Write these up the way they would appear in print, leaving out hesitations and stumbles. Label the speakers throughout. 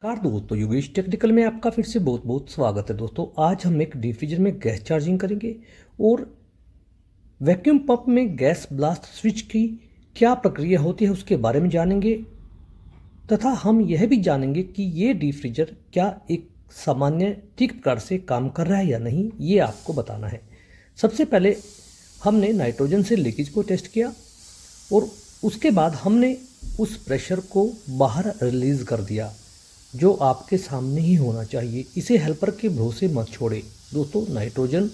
Speaker 1: नमस्कार दोस्तों, योगेश टेक्निकल में आपका फिर से बहुत बहुत स्वागत है। दोस्तों आज हम एक डीप फ्रीजर में गैस चार्जिंग करेंगे और वैक्यूम पंप में गैस ब्लास्ट स्विच की क्या प्रक्रिया होती है उसके बारे में जानेंगे तथा हम यह भी जानेंगे कि ये डीप फ्रीजर क्या एक सामान्य ठीक प्रकार से काम कर रहा है या नहीं, ये आपको बताना है। सबसे पहले हमने नाइट्रोजन से लीकेज को टेस्ट किया और उसके बाद हमने उस प्रेशर को बाहर रिलीज़ कर दिया जो आपके सामने ही होना चाहिए। इसे हेल्पर के भरोसे मत छोड़े। दोस्तों नाइट्रोजन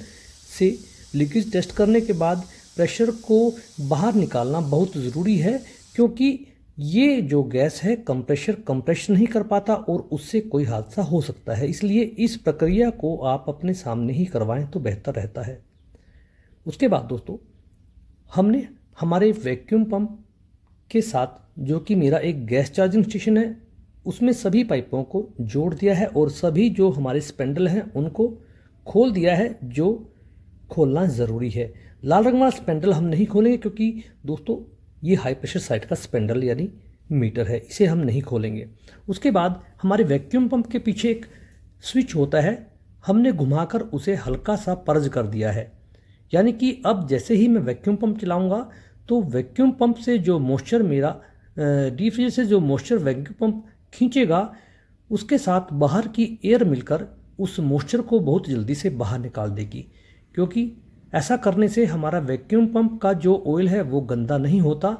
Speaker 1: से लीकेज टेस्ट करने के बाद प्रेशर को बाहर निकालना बहुत ज़रूरी है, क्योंकि ये जो गैस है कंप्रेस नहीं कर पाता और उससे कोई हादसा हो सकता है। इसलिए इस प्रक्रिया को आप अपने सामने ही करवाएं तो बेहतर रहता है। उसके बाद दोस्तों हमने हमारे वैक्यूम पंप के साथ, जो कि मेरा एक गैस चार्जिंग स्टेशन है, उसमें सभी पाइपों को जोड़ दिया है और सभी जो हमारे स्पेंडल हैं उनको खोल दिया है, जो खोलना ज़रूरी है। लाल रंग वाला स्पेंडल हम नहीं खोलेंगे क्योंकि दोस्तों ये हाई प्रेशर साइड का स्पेंडल यानी मीटर है, इसे हम नहीं खोलेंगे। उसके बाद हमारे वैक्यूम पंप के पीछे एक स्विच होता है, हमने घुमाकर उसे हल्का सा पर्ज कर दिया है, यानी कि अब जैसे ही मैं वैक्यूम पंप चलाऊँगा तो वैक्यूम पंप से जो मॉइस्चर मेरा डीप फ्रीजर से जो मॉइस्चर वैक्यूम पंप खींचेगा, उसके साथ बाहर की एयर मिलकर उस मॉइस्चर को बहुत जल्दी से बाहर निकाल देगी, क्योंकि ऐसा करने से हमारा वैक्यूम पंप का जो ऑयल है वो गंदा नहीं होता,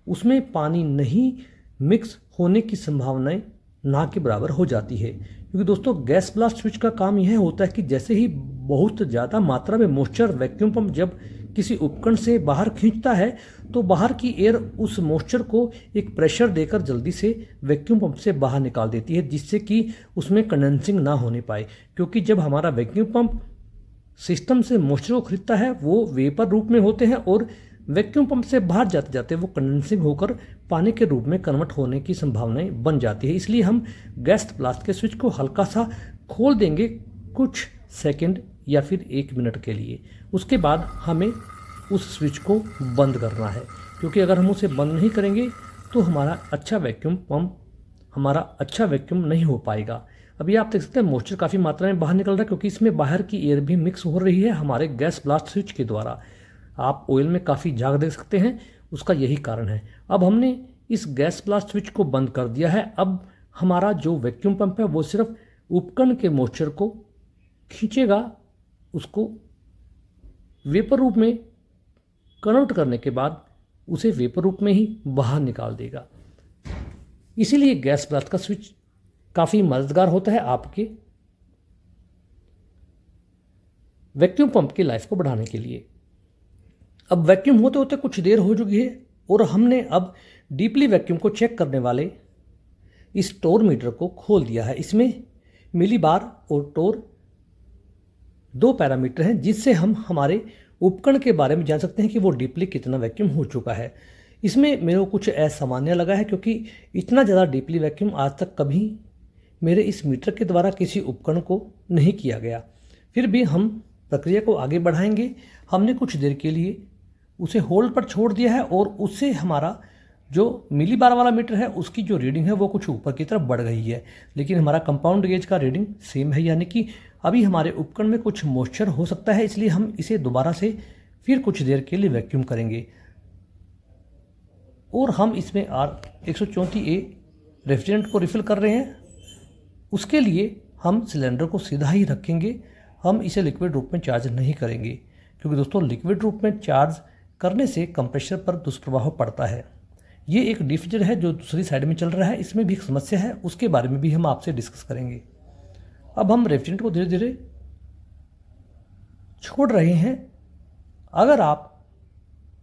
Speaker 1: उसमें पानी नहीं मिक्स होने की संभावनाएं ना के बराबर हो जाती है। क्योंकि दोस्तों गैस ब्लास्ट स्विच का काम यह होता है कि जैसे ही बहुत ज़्यादा मात्रा में मॉइस्चर वैक्यूम पंप जब किसी उपकरण से बाहर खींचता है तो बाहर की एयर उस मॉइस्चर को एक प्रेशर देकर जल्दी से वैक्यूम पंप से बाहर निकाल देती है, जिससे कि उसमें कंडेंसिंग ना होने पाए। क्योंकि जब हमारा वैक्यूम पंप सिस्टम से मॉइस्चर को खरीदता है वो वेपर रूप में होते हैं और वैक्यूम पंप से बाहर जाते जाते वो कंडेंसिंग होकर पानी के रूप में कन्वर्ट होने की संभावनाएं बन जाती है। इसलिए हम गैस ब्लास्ट के स्विच को हल्का सा खोल देंगे कुछ सेकंड या फिर 1 मिनट के लिए। उसके बाद हमें उस स्विच को बंद करना है, क्योंकि अगर हम उसे बंद नहीं करेंगे तो हमारा अच्छा वैक्यूम नहीं हो पाएगा। अभी आप देख सकते हैं मॉइस्चर काफ़ी मात्रा में बाहर निकल रहा है, क्योंकि इसमें बाहर की एयर भी मिक्स हो रही है हमारे गैस ब्लास्ट स्विच के द्वारा। आप ऑयल में काफ़ी झाग देख सकते हैं, उसका यही कारण है। अब हमने इस गैस ब्लास्ट स्विच को बंद कर दिया है। अब हमारा जो वैक्यूम पंप है वो सिर्फ उपकरण के मॉइस्चर को खींचेगा, उसको वेपर रूप में कन्वर्ट करने के बाद उसे वेपर रूप में ही बाहर निकाल देगा। इसीलिए गैस ब्लास्ट का स्विच काफ़ी मददगार होता है आपके वैक्यूम पंप की लाइफ को बढ़ाने के लिए। अब वैक्यूम होते होते कुछ देर हो चुकी है और हमने अब डीपली वैक्यूम को चेक करने वाले इस टोर मीटर को खोल दिया है। इसमें मिली बार और टोर 2 पैरामीटर हैं, जिससे हम हमारे उपकरण के बारे में जान सकते हैं कि वो डीपली कितना वैक्यूम हो चुका है। इसमें मेरे को कुछ असामान्य लगा है, क्योंकि इतना ज़्यादा डीपली वैक्यूम आज तक कभी मेरे इस मीटर के द्वारा किसी उपकरण को नहीं किया गया। फिर भी हम प्रक्रिया को आगे बढ़ाएंगे। हमने कुछ देर के लिए उसे होल्ड पर छोड़ दिया है और उससे हमारा जो मिली बार वाला मीटर है उसकी जो रीडिंग है वो कुछ ऊपर की तरफ बढ़ गई है, लेकिन हमारा कंपाउंड गेज का रीडिंग सेम है, यानी कि अभी हमारे उपकरण में कुछ मॉइस्चर हो सकता है। इसलिए हम इसे दोबारा से फिर कुछ देर के लिए वैक्यूम करेंगे और हम इसमें R134A रेफ्रिजरेंट को रिफ़िल कर रहे हैं। उसके लिए हम सिलेंडर को सीधा ही रखेंगे, हम इसे लिक्विड रूप में चार्ज नहीं करेंगे, क्योंकि दोस्तों लिक्विड रूप में चार्ज करने से कंप्रेसर पर दुष्प्रभाव पड़ता है। ये एक डीप फ्रीजर है जो दूसरी साइड में चल रहा है, इसमें भी एक समस्या है, उसके बारे में भी हम आपसे डिस्कस करेंगे। अब हम रेफ्रिजरेंट को धीरे धीरे छोड़ रहे हैं। अगर आप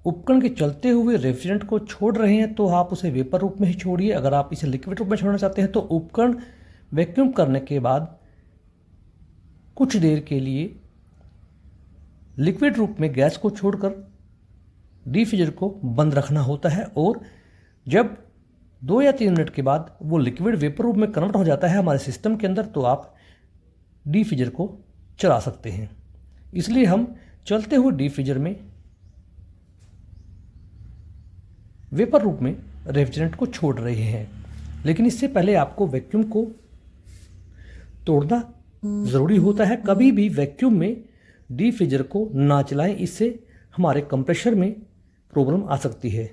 Speaker 1: उपकरण के चलते हुए रेफ्रिजरेंट को छोड़ रहे हैं तो आप उसे वेपर रूप में ही छोड़िए। अगर आप इसे लिक्विड रूप में छोड़ना चाहते हैं तो उपकरण वैक्यूम करने के बाद कुछ देर के लिए लिक्विड रूप में गैस को छोड़कर डीप फ्रीजर को बंद रखना होता है, और जब 2 या 3 मिनट के बाद वो लिक्विड वेपर रूप में कन्वर्ट हो जाता है हमारे सिस्टम के अंदर, तो आप डीप फ्रीजर को चला सकते हैं। इसलिए हम चलते हुए डीप फ्रीजर में वेपर रूप में रेफ्रिजरेंट को छोड़ रहे हैं। लेकिन इससे पहले आपको वैक्यूम को तोड़ना ज़रूरी होता है। कभी भी वैक्यूम में डीप फ्रीजर को ना चलाएं, इससे हमारे कंप्रेसर में प्रॉब्लम आ सकती है।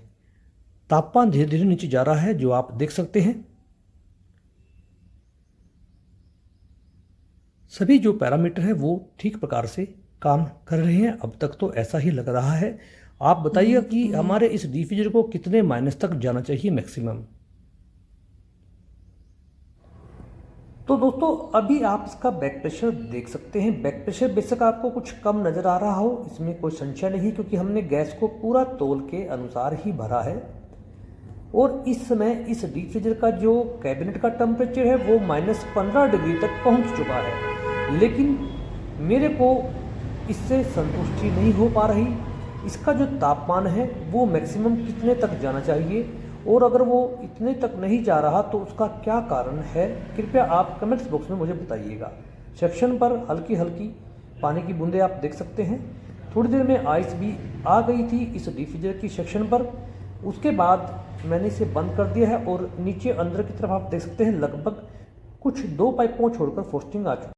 Speaker 1: तापमान धीरे धीरे नीचे जा रहा है, जो आप देख सकते हैं। सभी जो पैरामीटर है वो ठीक प्रकार से काम कर रहे हैं। अब तक तो ऐसा ही लग रहा है। आप बताइएगा कि हमारे इस डीप फ्रीजर को कितने माइनस तक जाना चाहिए मैक्सिमम। तो दोस्तों अभी आप इसका बैक प्रेशर देख सकते हैं। बैक प्रेशर बेशक आपको कुछ कम नज़र आ रहा हो, इसमें कोई संशय नहीं, क्योंकि हमने गैस को पूरा तौल के अनुसार ही भरा है। और इस समय इस डीप फ्रीजर का जो कैबिनेट का टेम्परेचर है वो -15 डिग्री तक पहुंच चुका है, लेकिन मेरे को इससे संतुष्टि नहीं हो पा रही। इसका जो तापमान है वो मैक्सिमम कितने तक जाना चाहिए, और अगर वो इतने तक नहीं जा रहा तो उसका क्या कारण है, कृपया आप कमेंट्स बॉक्स में मुझे बताइएगा। सेक्शन पर हल्की हल्की पानी की बूंदें आप देख सकते हैं। थोड़ी देर में आइस भी आ गई थी इस डीप फ्रीजर की सेक्शन पर। उसके बाद मैंने इसे बंद कर दिया है और नीचे अंदर की तरफ आप देख सकते हैं लगभग कुछ 2 पाइपों छोड़कर फ्रॉस्टिंग आ चुकी है।